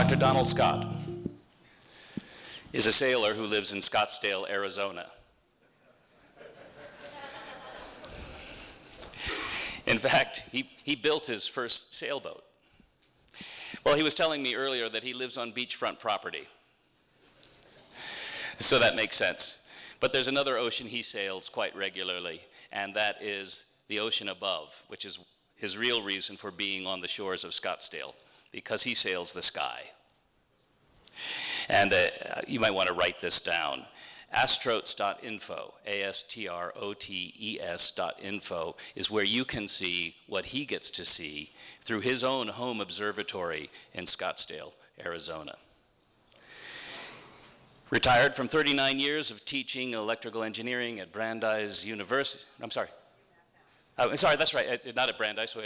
Dr. Donald Scott is a sailor who lives in Scottsdale, Arizona. In fact, he built his first sailboat. Well, he was telling me earlier that he lives on beachfront property. So that makes sense. But there's another ocean he sails quite regularly, and that is the ocean above, which is his real reason for being on the shores of Scottsdale, because he sails the sky. And you might want to write this down. Astrotes.info, ASTROTES.info, is where you can see what he gets to see through his own home observatory in Scottsdale, Arizona. Retired from 39 years of teaching electrical engineering at Brandeis University. I'm sorry. Sorry, that's right. Not at Brandeis,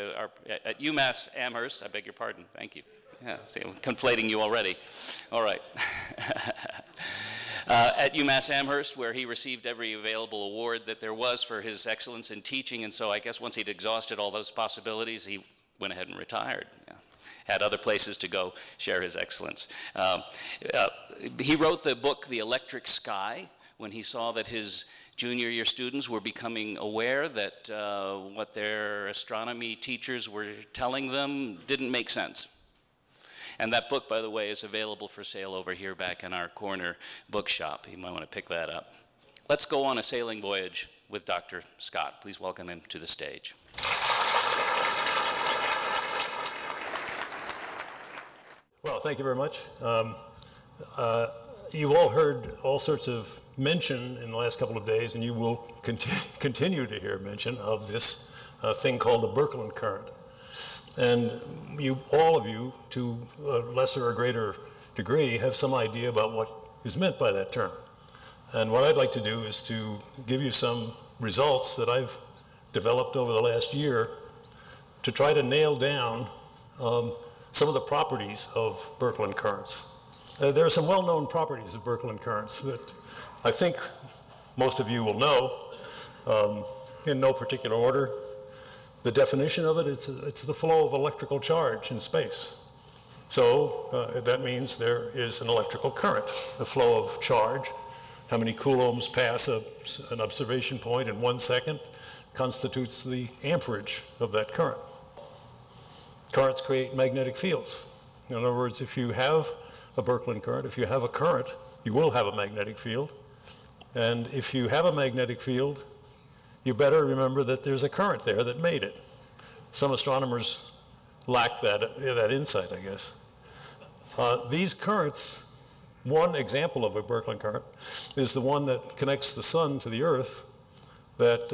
at UMass Amherst. I beg your pardon. Thank you. Yeah, see, I'm conflating you already. All right. At UMass Amherst, where he received every available award that there was for his excellence in teaching, and so I guess once he'd exhausted all those possibilities, he went ahead and retired. Yeah. Had other places to go share his excellence. He wrote the book, The Electric Sky, when he saw that his junior year students were becoming aware that what their astronomy teachers were telling them didn't make sense. And that book, by the way, is available for sale over here back in our corner bookshop. You might want to pick that up. Let's go on a sailing voyage with Dr. Scott. Please welcome him to the stage. Well, thank you very much. You've all heard all sorts of mention in the last couple of days, and you will continue to hear mention of this thing called the Birkland Current. And all of you, to a lesser or greater degree, have some idea about what is meant by that term. And what I'd like to do is to give you some results that I've developed over the last year to try to nail down some of the properties of Birkland Currents. There are some well-known properties of Birkland Currents that I think most of you will know in no particular order. The definition of it, it's the flow of electrical charge in space. So that means there is an electrical current, the flow of charge. How many coulombs pass an observation point in 1 second constitutes the amperage of that current. Currents create magnetic fields. In other words, if you have a Birkland current, if you have a current, you will have a magnetic field. And if you have a magnetic field, you better remember that there's a current there that made it. Some astronomers lack that insight, I guess. These currents, one example of a Birkland current is the one that connects the sun to the Earth, that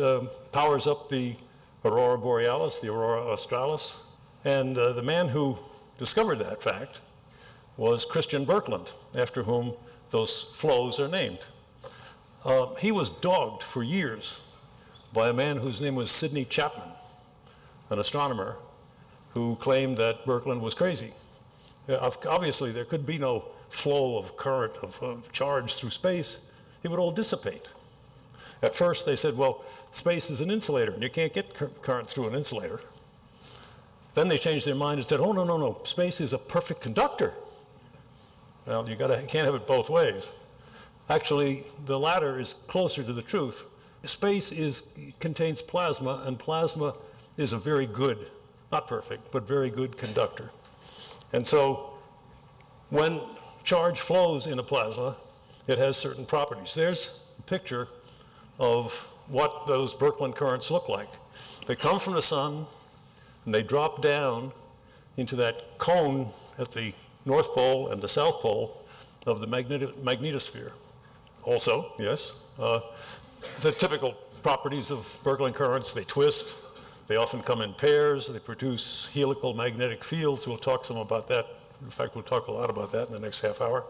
powers up the aurora borealis, the aurora australis. And the man who discovered that fact was Christian Birkeland, after whom those flows are named. He was dogged for years by a man whose name was Sidney Chapman, an astronomer who claimed that Birkeland was crazy. Obviously, there could be no flow of current, of charge through space. It would all dissipate. At first, they said, well, space is an insulator, and you can't get current through an insulator. Then they changed their mind and said, oh, no, no, no, space is a perfect conductor. Well, you can't have it both ways. Actually, the latter is closer to the truth. Space contains plasma, and plasma is a very good, not perfect, but very good conductor. And so when charge flows in a plasma, it has certain properties. There's a picture of what those Birkland currents look like. They come from the sun, and they drop down into that cone at the North Pole and the South Pole of the magnetosphere. Also, yes, the typical properties of Birkland currents, they twist, they often come in pairs, they produce helical magnetic fields. We'll talk some about that. In fact, we'll talk a lot about that in the next half hour.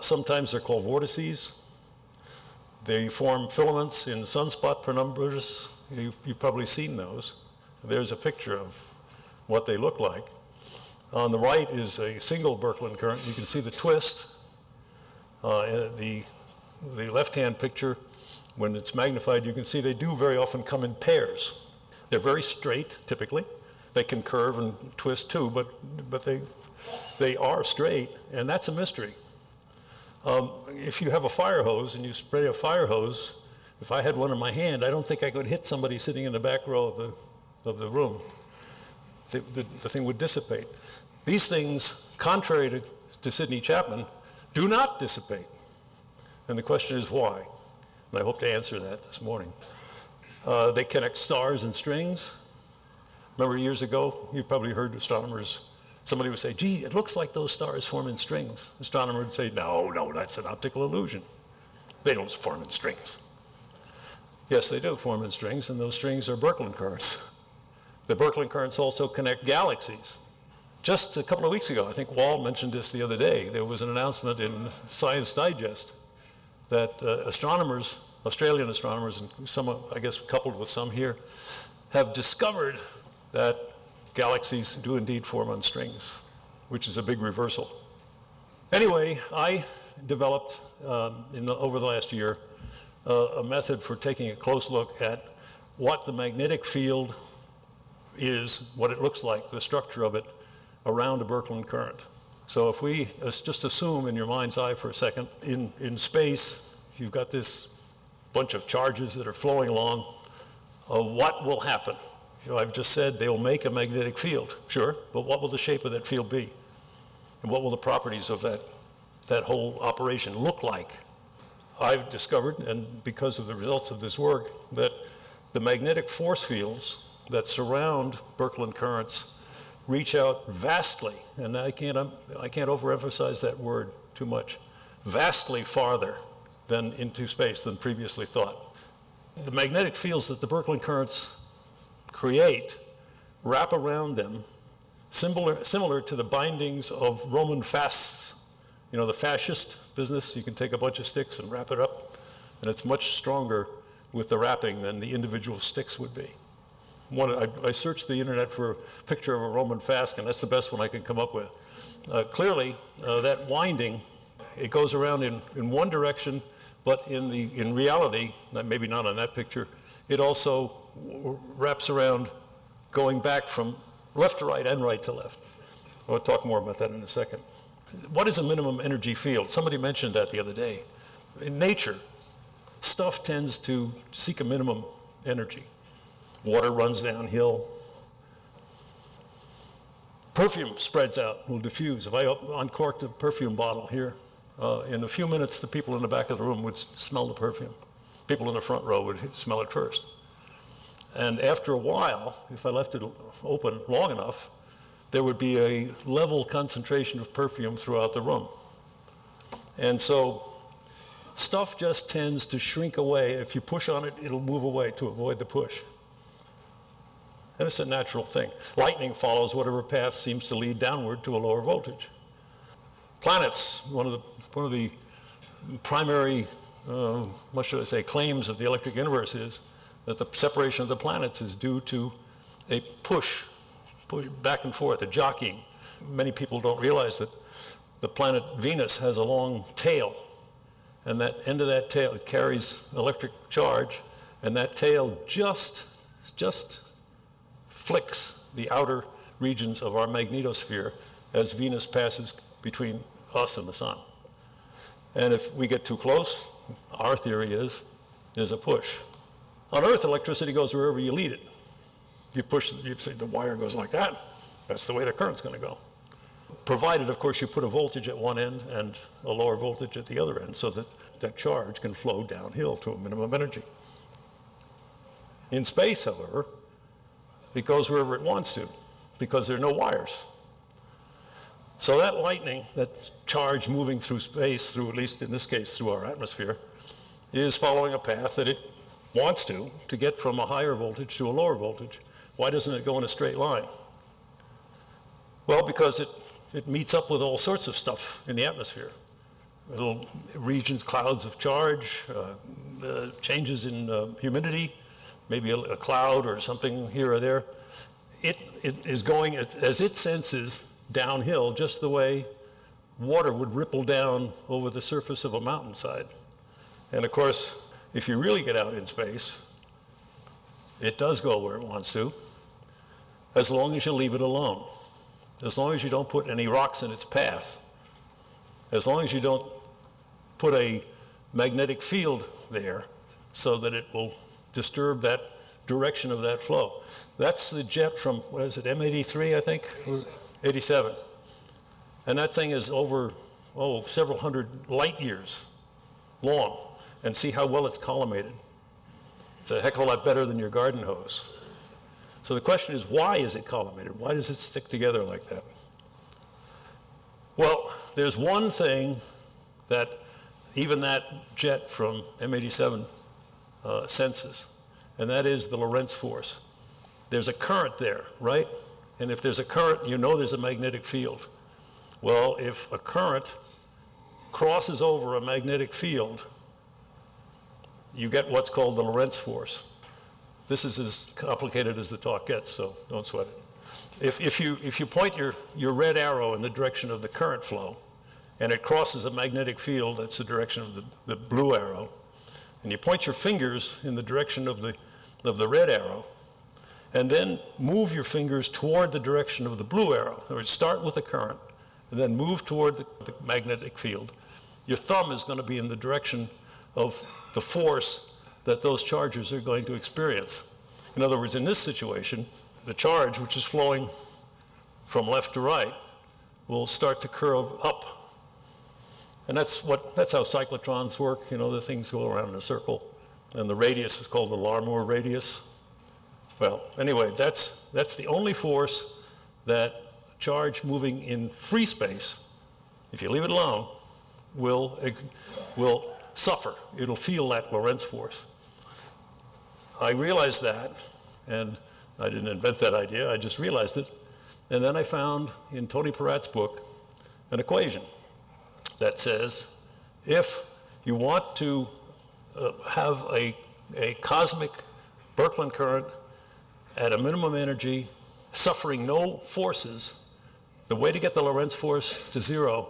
Sometimes they're called vortices. They form filaments in sunspot penumbras. You've probably seen those. There's a picture of what they look like. On the right is a single Birkland current. You can see the twist. The left-hand picture, when it's magnified, you can see they do very often come in pairs. They're very straight, typically. They can curve and twist too, but they They are straight, and that's a mystery. If you have a fire hose and you spray a fire hose, if I had one in my hand, I don't think I could hit somebody sitting in the back row of the room. The thing would dissipate. These things, contrary to Sidney Chapman, do not dissipate. And the question is why? And I hope to answer that this morning. They connect stars and strings. Remember years ago, you probably heard astronomers, somebody would say, gee, it looks like those stars form in strings. The astronomer would say, no, that's an optical illusion. They don't form in strings. Yes, they do form in strings, and those strings are Birkeland Currents. The Birkland Currents also connect galaxies. Just a couple of weeks ago, I think Wall mentioned this the other day, there was an announcement in Science Digest that astronomers, Australian astronomers, and some, I guess coupled with some here, have discovered that galaxies do indeed form on strings, which is a big reversal. Anyway, I developed over the last year a method for taking a close look at what the magnetic field is, what it looks like, the structure of it around a Birkeland current. So if we just assume in your mind's eye for a second, in space, you've got this bunch of charges that are flowing along, what will happen? You know, I've just said they will make a magnetic field, sure, but what will the shape of that field be? And what will the properties of that whole operation look like? I've discovered, and because of the results of this work, that the magnetic force fields that surround Birkeland currents reach out vastly, and I can't overemphasize that word too much, vastly farther than into space than previously thought. The magnetic fields that the Birkeland currents create wrap around them similar to the bindings of Roman fasts. You know, the fascist business, you can take a bunch of sticks and wrap it up, and it's much stronger with the wrapping than the individual sticks would be. I searched the internet for a picture of a Roman fast, and that's the best one I can come up with. Clearly, that winding, it goes around in one direction, but in reality, maybe not on that picture, it also wraps around going back from left to right and right to left. I'll talk more about that in a second. What is a minimum energy field? Somebody mentioned that the other day. In nature, stuff tends to seek a minimum energy. Water runs downhill. Perfume spreads out, will diffuse. If I uncorked a perfume bottle here, in a few minutes, the people in the back of the room would smell the perfume. People in the front row would smell it first. And after a while, if I left it open long enough, there would be a level concentration of perfume throughout the room. And so stuff just tends to shrink away. If you push on it, it'll move away to avoid the push. And it's a natural thing. Lightning follows whatever path seems to lead downward to a lower voltage. Planets, one of the primary, what should I say, claims of the electric universe is that the separation of the planets is due to a push back and forth, a jockeying. Many people don't realize that the planet Venus has a long tail, and that end of that tail, it carries electric charge, and that tail just flicks the outer regions of our magnetosphere as Venus passes between us and the sun. And if we get too close, our theory is there's a push. On Earth, electricity goes wherever you lead it. You push, you say the wire goes like that, that's the way the current's going to go. Provided, of course, you put a voltage at one end and a lower voltage at the other end so that that charge can flow downhill to a minimum energy. In space, however, it goes wherever it wants to because there are no wires. So that lightning, that charge moving through space, through, at least in this case, through our atmosphere, is following a path that it wants to get from a higher voltage to a lower voltage. Why doesn't it go in a straight line? Well, because it meets up with all sorts of stuff in the atmosphere. Little regions, clouds of charge, changes in humidity, maybe a cloud or something here or there. It is going, as it senses, downhill, just the way water would ripple down over the surface of a mountainside. And of course, if you really get out in space, it does go where it wants to, as long as you leave it alone. as long as you don't put any rocks in its path, as long as you don't put a magnetic field there so that it will disturb that direction of that flow. That's the jet from, what is it, M83, I think? 87. And that thing is over, several hundred light years long. And see how well it's collimated. It's a heck of a lot better than your garden hose. So the question is, why is it collimated? Why does it stick together like that? Well, there's one thing that even that jet from M87 senses, and that is the Lorentz force. There's a current there, right? And if there's a current, you know there's a magnetic field. Well, if a current crosses over a magnetic field, you get what's called the Lorentz force. This is as complicated as the talk gets, so don't sweat it. If you point your red arrow in the direction of the current flow, and it crosses a magnetic field, that's the direction of the blue arrow, and you point your fingers in the direction of the red arrow, and then move your fingers toward the direction of the blue arrow. In other words, start with the current, and then move toward the magnetic field. Your thumb is going to be in the direction of the force that those charges are going to experience. In other words, in this situation, the charge, which is flowing from left to right, will start to curve up. And that's how cyclotrons work. You know, the things go around in a circle. And the radius is called the Larmor radius. Well, anyway, that's the only force that charge moving in free space, if you leave it alone, will suffer. It'll feel that Lorentz force. I realized that, and I didn't invent that idea, I just realized it. And then I found in Tony Peratt's book an equation that says if you want to have a cosmic Birkland current at a minimum energy, suffering no forces, the way to get the Lorentz force to zero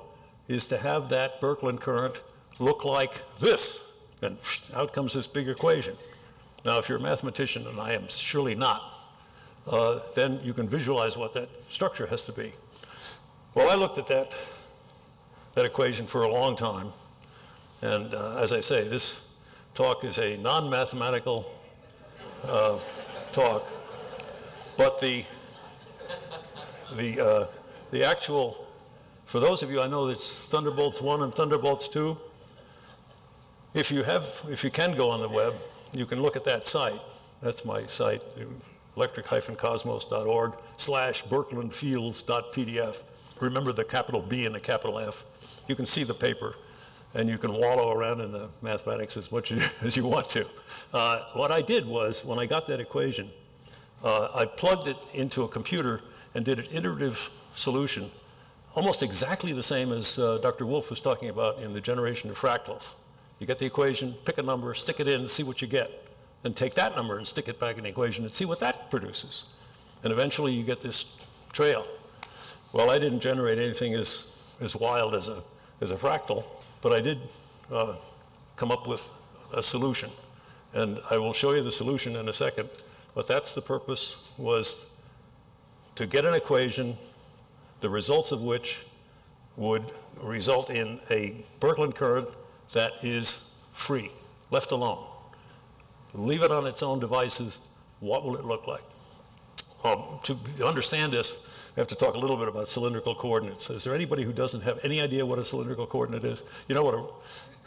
is to have that Birkland current look like this. And out comes this big equation. Now, if you're a mathematician, and I am surely not, then you can visualize what that structure has to be. Well, I looked at that equation for a long time. And as I say, this talk is a non-mathematical talk. But the actual, for those of you, I know it's Thunderbolts 1 and Thunderbolts 2. If you can go on the web, you can look at that site. That's my site, electric-cosmos.org/berklandfields.pdf. Remember the capital B and the capital F. You can see the paper, and you can wallow around in the mathematics as much as you want to. What I did was, when I got that equation, I plugged it into a computer and did an iterative solution, almost exactly the same as Dr. Wolf was talking about in the generation of fractals. You get the equation, pick a number, stick it in, and see what you get. Then take that number and stick it back in the equation and see what that produces. And eventually you get this trail. Well, I didn't generate anything as wild as a fractal, but I did come up with a solution. And I will show you the solution in a second. But that's the purpose, was to get an equation, the results of which would result in a Birkland current that is free, left alone. Leave it on its own devices, what will it look like? To understand this, we have to talk a little bit about cylindrical coordinates. Is there anybody who doesn't have any idea what a cylindrical coordinate is? You know what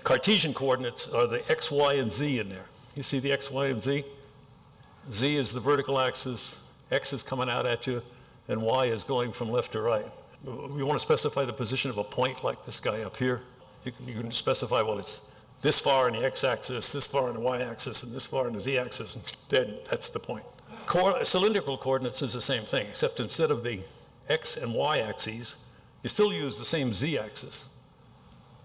Cartesian coordinates are, the x, y, and z in there. You see the x, y, and z? Z is the vertical axis, x is coming out at you, and y is going from left to right. You want to specify the position of a point like this guy up here. You can specify, well, it's this far in the x-axis, this far in the y-axis, and this far in the z-axis, and then that's the point. Cylindrical coordinates is the same thing, except instead of the x and y-axes, you still use the same z-axis.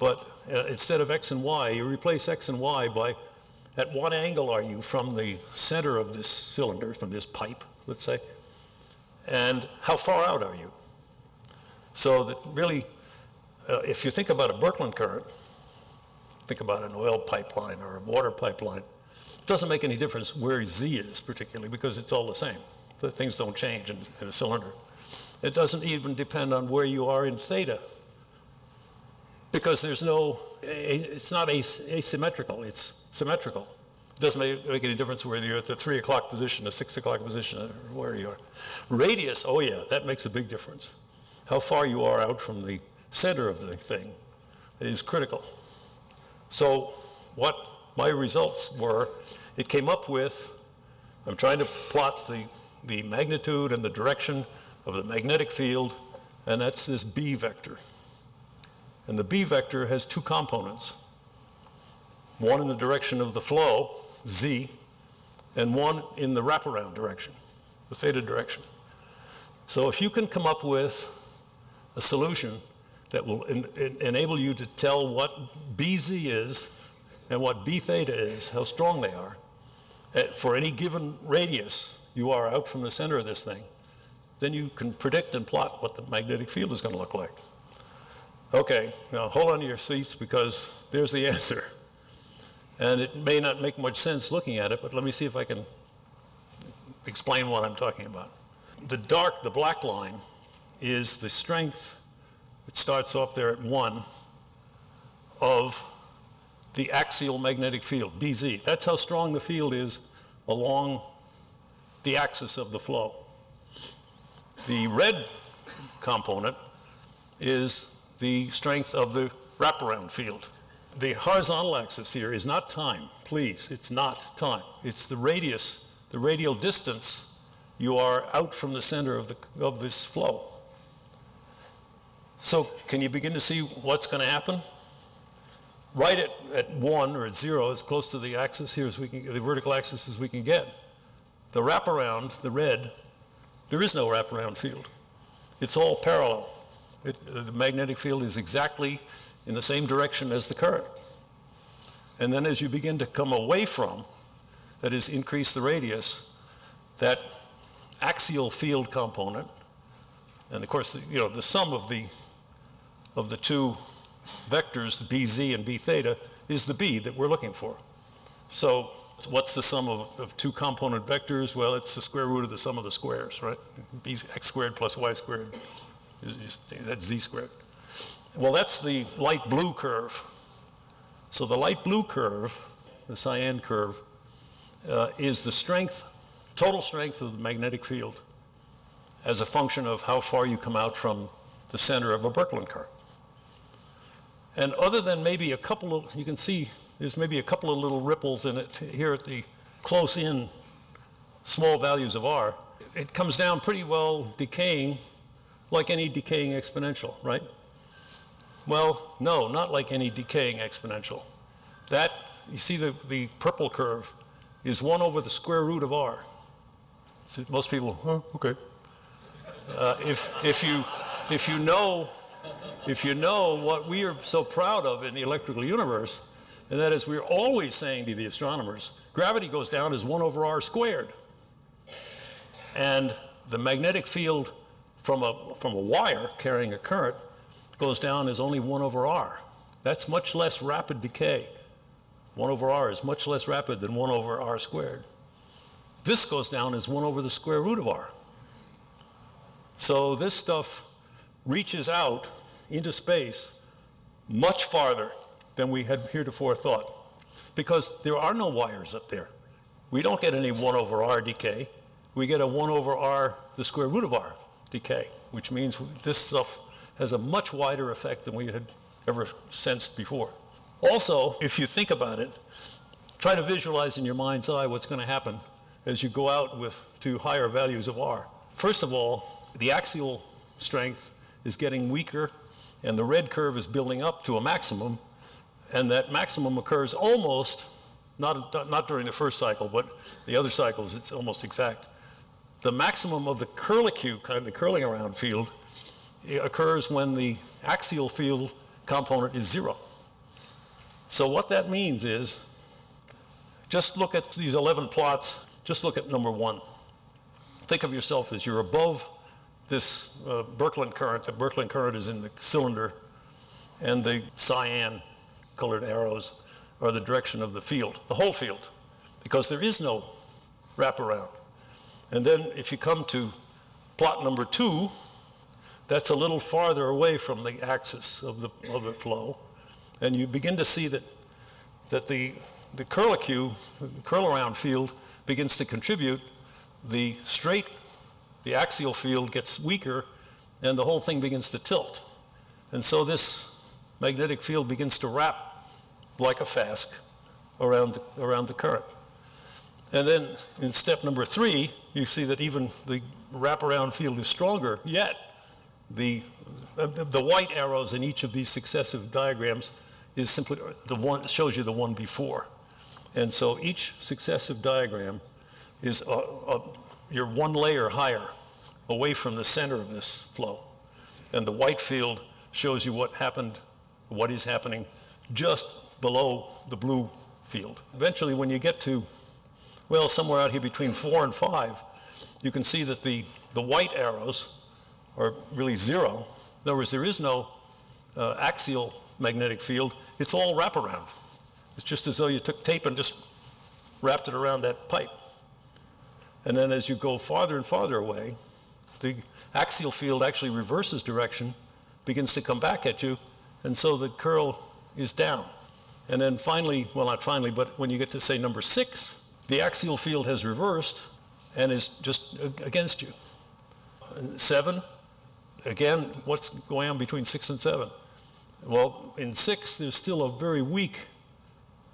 But instead of x and y, you replace x and y by at what angle are you from the center of this cylinder, from this pipe, let's say, and how far out are you? So that really, if you think about a Berkland current, think about an oil pipeline or a water pipeline, it doesn't make any difference where Z is particularly, because it's all the same. The things don't change in a cylinder. It doesn't even depend on where you are in theta, because there's no, it's not asymmetrical, it's symmetrical. It doesn't make any difference whether you're at the 3 o'clock position, the 6 o'clock position, or where you are. Radius, oh yeah, that makes a big difference. How far you are out from the center of the thing is critical. So what my results were, it came up with, I'm trying to plot the magnitude and the direction of the magnetic field, and that's this B vector. And the B vector has two components. One in the direction of the flow, Z, and one in the wraparound direction, the theta direction. So if you can come up with a solution that will enable you to tell what BZ is and what B theta is, how strong they are, for any given radius you are out from the center of this thing, then you can predict and plot what the magnetic field is going to look like. Okay, now hold on to your seats, because there's the answer. And it may not make much sense looking at it, but let me see if I can explain what I'm talking about. The black line is the strength, it starts off there at 1, of the axial magnetic field, BZ. That's how strong the field is along the axis of the flow. The red component is the strength of the wraparound field. The horizontal axis here is not time, please, it's not time. It's the radius, the radial distance you are out from the center of this flow. So can you begin to see what's going to happen? Right at 1 or at 0, as close to the axis here as we can, the vertical axis as we can get. The wraparound, the red, there is no wraparound field. It's all parallel. The magnetic field is exactly in the same direction as the current. And then as you begin to come away from, that is, increase the radius, that axial field component, and of course, the sum of the two vectors, BZ and B theta, is the B that we're looking for. So what's the sum of two component vectors? Well, it's the square root of the sum of the squares, right? X squared plus Y squared, that's Z squared. Well, that's the light blue curve. So the light blue curve, the cyan curve, is the strength, total strength of the magnetic field as a function of how far you come out from the center of a Birkland current. And other than maybe a couple of, you can see there's maybe a couple of little ripples in it here at the close in small values of R, it comes down pretty well decaying like any decaying exponential, right? Well, no, not like any decaying exponential. That, you see the purple curve is 1 over the square root of R. So most people, okay. If you know what we are so proud of in the electrical universe, and that is we're always saying to the astronomers, gravity goes down as 1 over R squared. And the magnetic field from a wire carrying a current goes down as only 1 over R. That's much less rapid decay. 1 over R is much less rapid than 1 over R squared. This goes down as 1 over the square root of R. So this stuff reaches out into space much farther than we had heretofore thought, because there are no wires up there. We don't get any 1 over R decay. We get a 1 over R, the square root of R decay, which means this stuff has a much wider effect than we had ever sensed before. Also, if you think about it, try to visualize in your mind's eye what's going to happen as you go out to higher values of R. First of all, the axial strength is getting weaker, and the red curve is building up to a maximum, and that maximum occurs almost, not during the first cycle, but the other cycles, it's almost exact. The maximum of the curlicue, kind of the curling around field, occurs when the axial field component is 0. So what that means is, just look at these 11 plots, just look at number 1. Think of yourself as you're above this Birkeland current. The Birkland current is in the cylinder, and the cyan colored arrows are the direction of the field, the whole field, because there is no wraparound. And then if you come to plot number 2, that's a little farther away from the axis of the flow. And you begin to see that the curlicue, the curl-around field, begins to contribute. The axial field gets weaker, and the whole thing begins to tilt. And so this magnetic field begins to wrap like a fask around the current. And then in step number 3, you see that even the wraparound field is stronger, yet the white arrows in each of these successive diagrams is simply the one, shows you the one before. And so each successive diagram is you're one layer higher away from the center of this flow. And the white field shows you what happened, what is happening just below the blue field. Eventually, when you get to, well, somewhere out here between 4 and 5, you can see that the white arrows are really 0. In other words, there is no axial magnetic field. It's all wraparound. It's just as though you took tape and just wrapped it around that pipe. And then as you go farther and farther away, the axial field actually reverses direction, begins to come back at you, and so the curl is down. And then finally, well, not finally, but when you get to, say, number 6, the axial field has reversed and is just against you. 7, again, what's going on between 6 and 7? Well, in 6, there's still a very weak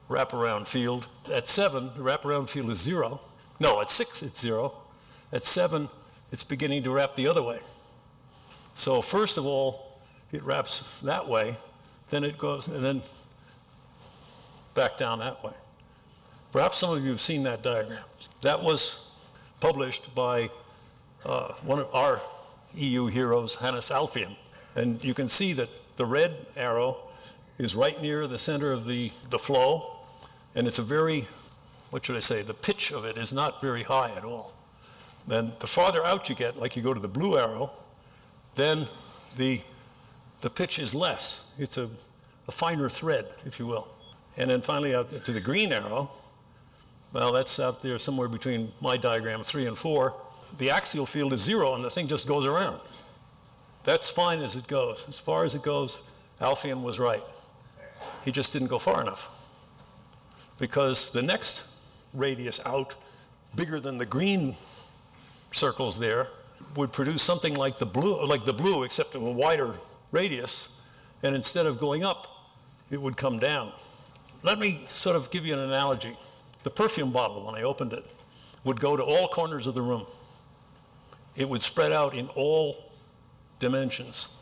wraparound field. At 7, the wraparound field is 0. No, at 6, it's 0. At 7, it's beginning to wrap the other way. So first of all, it wraps that way, then it goes, and then back down that way. Perhaps some of you have seen that diagram. That was published by one of our EU heroes, Hannes Alfvén. And you can see that the red arrow is right near the center of the flow, and it's a very, what should I say, the pitch of it is not very high at all. Then the farther out you get, like you go to the blue arrow, then the pitch is less. It's a finer thread, if you will. And then finally out to the green arrow, well, that's out there somewhere between my diagram 3 and 4. The axial field is 0, and the thing just goes around. That's fine as it goes. As far as it goes, Alfvén was right. He just didn't go far enough. Because the next radius out, bigger than the green circles there, would produce something like the blue, except a wider radius, and instead of going up, it would come down. Let me sort of give you an analogy. The perfume bottle, when I opened it, would go to all corners of the room. It would spread out in all dimensions.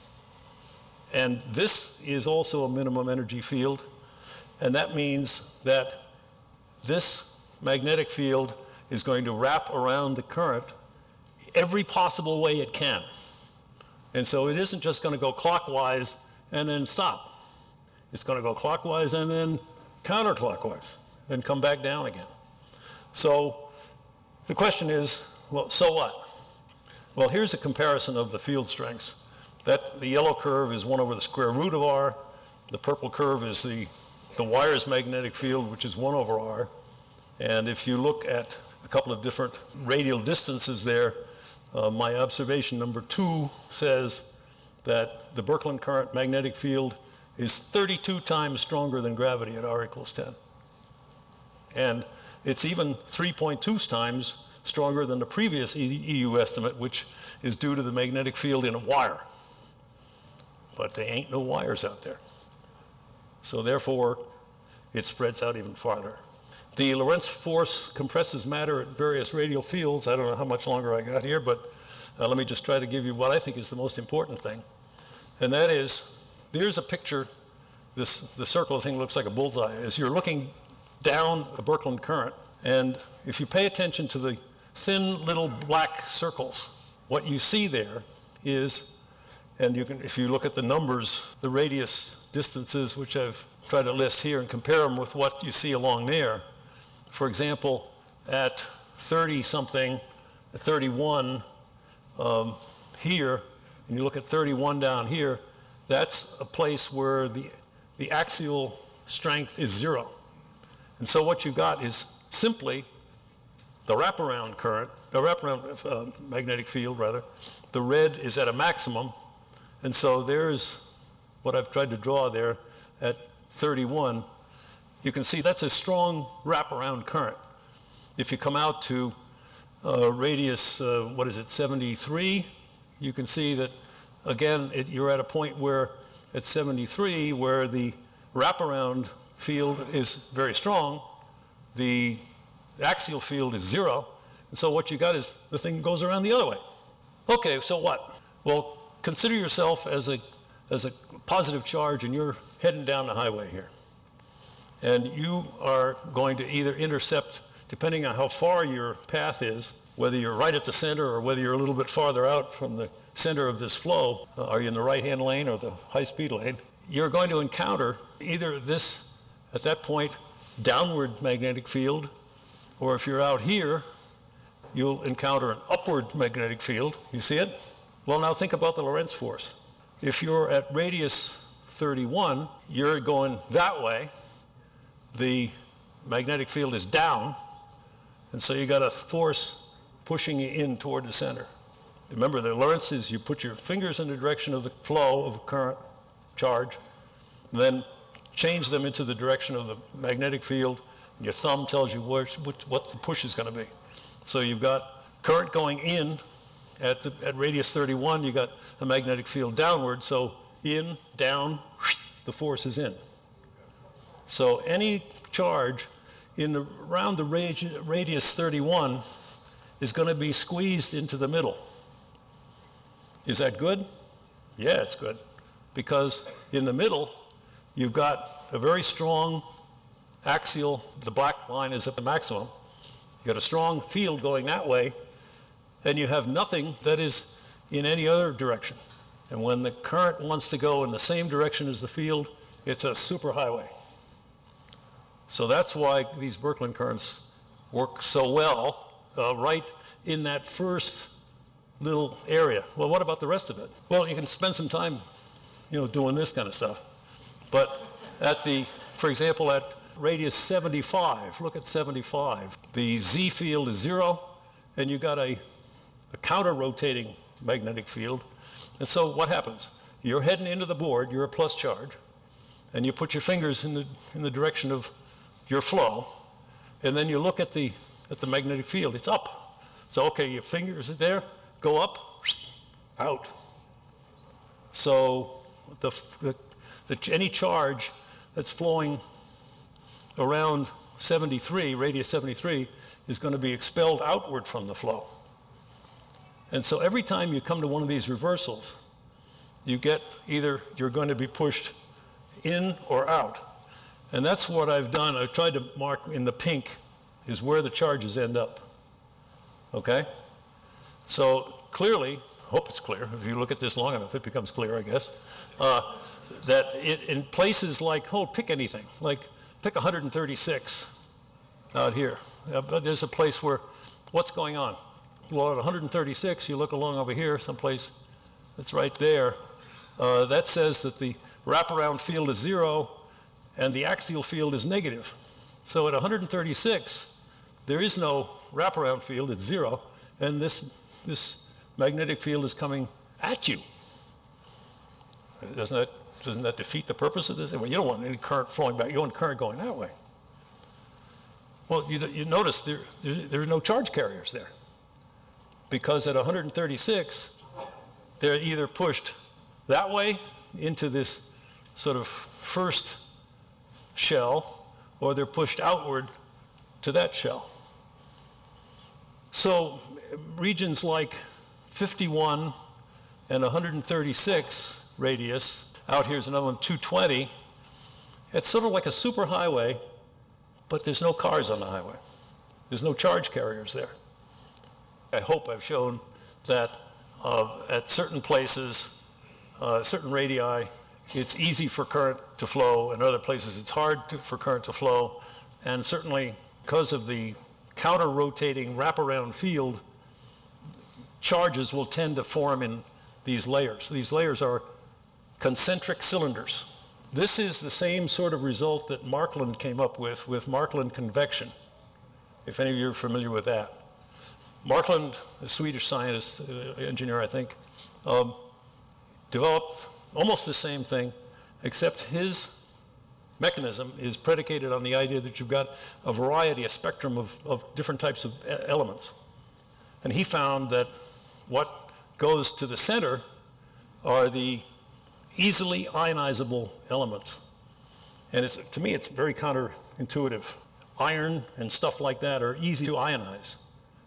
And this is also a minimum energy field, and that means that this magnetic field is going to wrap around the current every possible way it can. And so it isn't just going to go clockwise and then stop. It's going to go clockwise and then counterclockwise and come back down again. So the question is, well, so what? Well, here's a comparison of the field strengths. The yellow curve is 1 over the square root of R. The purple curve is the wire's magnetic field, which is 1 over R. And if you look at a couple of different radial distances there, my observation number 2 says that the Berkland current magnetic field is 32 times stronger than gravity at R equals 10. And it's even 3.2 times stronger than the previous EU estimate, which is due to the magnetic field in a wire. But there ain't no wires out there. So therefore, it spreads out even farther. The Lorentz Force compresses matter at various radial fields. I don't know how much longer I got here, but let me just try to give you what I think is the most important thing. And that is, there's a picture. The circle thing looks like a bullseye. As you're looking down a Birkland current, and if you pay attention to the thin little black circles, what you see there is, and you can, if you look at the numbers, the radius distances, which I've tried to list here, and compare them with what you see along there. For example, at 30-something, at 31 here, and you look at 31 down here, that's a place where the axial strength is 0. And so what you've got is simply the wraparound current, the wraparound magnetic field, rather. The red is at a maximum, And so there's what I've tried to draw there at 31. You can see that's a strong wraparound current. If you come out to radius, 73, you can see that, again, you're at a point where, at 73, where the wraparound field is very strong, the axial field is 0, and so what you got is the thing goes around the other way. Okay, so what? Well, consider yourself as a positive charge, and you're heading down the highway here. And you are going to either intercept, depending on how far your path is, whether you're right at the center or whether you're a little bit farther out from the center of this flow, are you in the right-hand lane or the high-speed lane, you're going to encounter either this, at that point, downward magnetic field, or if you're out here, you'll encounter an upward magnetic field. You see it? Well, now think about the Lorentz force. If you're at radius 31, you're going that way. The magnetic field is down, and so you got a force pushing you in toward the center. Remember, the Lorentz is you put your fingers in the direction of the flow of current charge, and then change them into the direction of the magnetic field, and your thumb tells you what the push is going to be. So you've got current going in at radius 31, you got a magnetic field downward, so in, down, the force is in. So any charge around the radius 31 is going to be squeezed into the middle. Is that good? Yeah, it's good. Because in the middle, you've got a very strong axial, the black line is at the maximum. You've got a strong field going that way, and you have nothing that is in any other direction. And when the current wants to go in the same direction as the field, it's a superhighway. So that's why these Birkland currents work so well right in that first little area. Well, what about the rest of it? Well, you can spend some time, doing this kind of stuff. But for example, at radius 75, look at 75. The Z field is 0, and you've got a counter-rotating magnetic field. And so what happens? You're heading into the board, you're a plus charge, and you put your fingers in the direction of your flow, and then you look at the magnetic field. It's up. So okay, your fingers are there, go up, out. So any charge that's flowing around 73, radius 73, is going to be expelled outward from the flow. And so every time you come to one of these reversals, you get either you're going to be pushed in or out. And that's what I've done. I've tried to mark in the pink is where the charges end up. Okay? So clearly, I hope it's clear. If you look at this long enough, it becomes clear, I guess. That in places like, pick anything, like pick 136 out here. There's a place where, what's going on? Well, at 136, you look along over here, someplace that's right there. That says that the wraparound field is 0 and the axial field is negative. So at 136, there is no wraparound field, it's 0, and this magnetic field is coming at you. Doesn't that defeat the purpose of this? Well, you don't want any current flowing back, you want current going that way. Well, you notice there are no charge carriers there, because at 136, they're either pushed that way into this sort of first shell, or they're pushed outward to that shell. So regions like 51 and 136 radius, out here's another one, 220, it's sort of like a superhighway, but there's no cars on the highway. There's no charge carriers there. I hope I've shown that at certain places, certain radii, it's easy for current to flow, and other places it's hard for current to flow, and certainly because of the counter-rotating wraparound field, charges will tend to form in these layers. These layers are concentric cylinders. This is the same sort of result that Markland came up with Markland convection, if any of you are familiar with that. Markland, a Swedish scientist, engineer, I think, developed almost the same thing, except his mechanism is predicated on the idea that you've got a variety, a spectrum of different types of elements. And he found that what goes to the center are the easily ionizable elements. And to me, it's very counterintuitive. Iron and stuff like that are easy to ionize.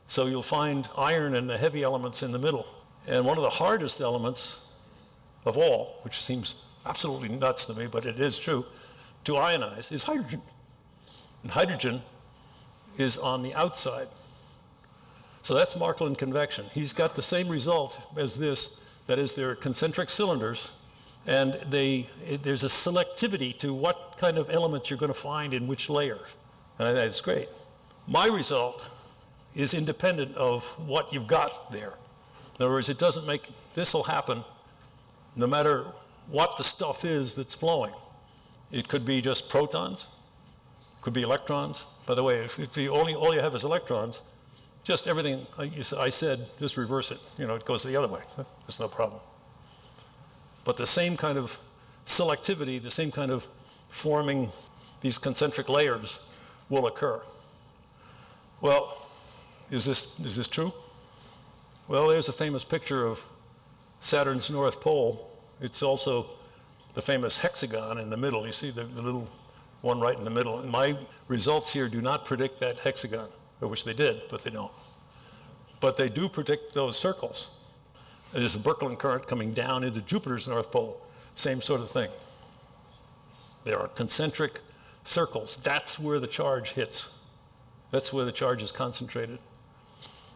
So you'll find iron and the heavy elements in the middle. And one of the hardest elements of all, which seems absolutely nuts to me, but it is true, to ionize is hydrogen. And hydrogen is on the outside. So that's Birkeland convection. He's got the same result as this, that is, they're concentric cylinders, and there's a selectivity to what kind of elements you're going to find in which layer. And that's great. My result is independent of what you've got there. In other words, this will happen no matter what the stuff is that's flowing. It could be just protons, it could be electrons. By the way, if all you have is electrons, just everything I said, just reverse it. It goes the other way. It's no problem. But the same kind of selectivity, the same kind of forming these concentric layers will occur. Well, is this true? Well, there's a famous picture of Saturn's North Pole. It's also the famous hexagon in the middle. You see the little one right in the middle. And my results here do not predict that hexagon. I wish they did, but they don't. But they do predict those circles. There's a Birkland current coming down into Jupiter's North Pole. Same sort of thing. There are concentric circles. That's where the charge hits. That's where the charge is concentrated.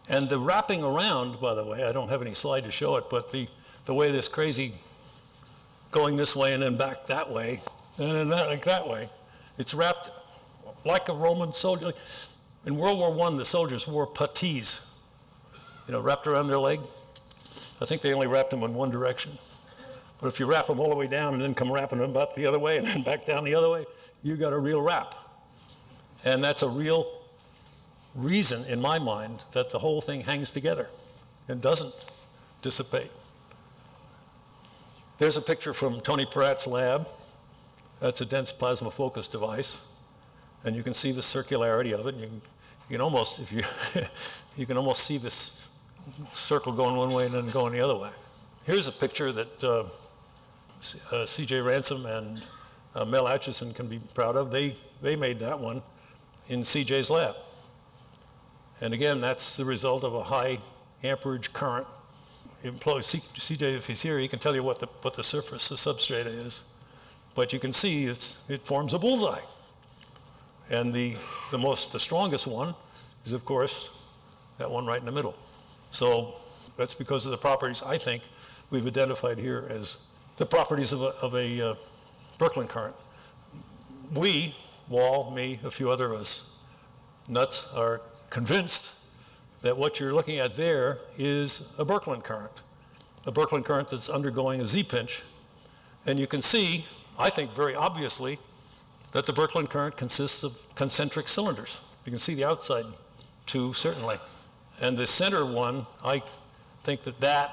And the wrapping around, by the way, I don't have any slide to show it, but the way this crazy going this way and then back that way, and then that way, it's wrapped like a Roman soldier. In World War I, the soldiers wore puttees, wrapped around their leg. I think they only wrapped them in one direction. But if you wrap them all the way down and then come wrapping them about the other way and then back down the other way, you got a real wrap. And that's a real reason, in my mind, that the whole thing hangs together and doesn't dissipate. There's a picture from Tony Peratt's lab. That's a dense plasma focus device. And you can see the circularity of it. You can almost, you can almost see this circle going one way and then going the other way. Here's a picture that C.J. Ransom and Mel Atchison can be proud of. They made that one in C.J.'s lab. And again, that's the result of a high amperage current. C.J., if he's here, he can tell you what the surface, the substrate is. But you can see it forms a bullseye. And the strongest one is, of course, that one right in the middle. So that's because of the properties, I think, we've identified here as the properties of a Birkland current. We, Wall, me, a few other of us nuts, are convinced that what you're looking at there is a Birkland current that's undergoing a Z-pinch. And you can see, I think very obviously, that the Birkland current consists of concentric cylinders. You can see the outside two, certainly. And the center one, I think that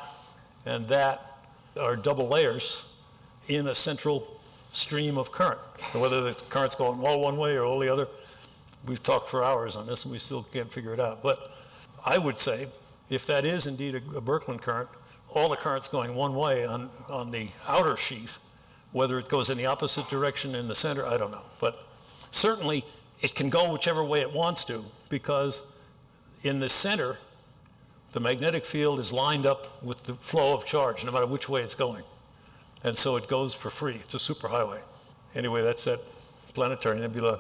and that are double layers in a central stream of current. And whether the current's going all one way or all the other, we've talked for hours on this and we still can't figure it out. But I would say, if that is indeed a Birkland current, all the current's going one way on the outer sheath. Whether it goes in the opposite direction in the center, I don't know. But certainly it can go whichever way it wants to, because in the center, the magnetic field is lined up with the flow of charge, no matter which way it's going. And so it goes for free. It's a superhighway. Anyway, that's that planetary nebula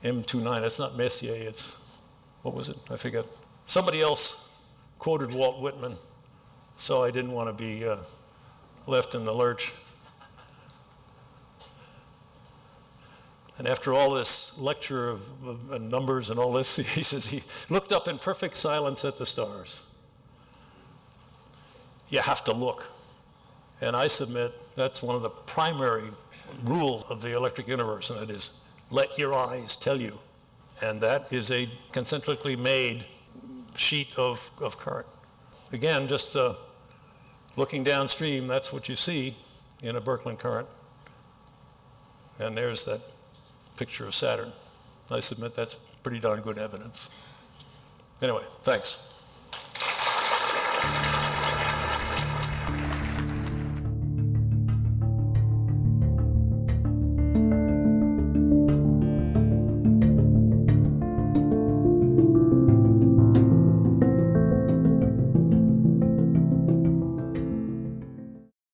M29. That's not Messier. It's, what was it? I forget. Somebody else quoted Walt Whitman, so I didn't want to be left in the lurch. And after all this lecture of numbers and all this, he says he looked up in perfect silence at the stars. You have to look. And I submit that's one of the primary rules of the electric universe, and that is, let your eyes tell you. And that is a concentrically made sheet of current. Again, just looking downstream, that's what you see in a Birkland current. And there's that picture of Saturn. I submit that's pretty darn good evidence. Anyway, thanks.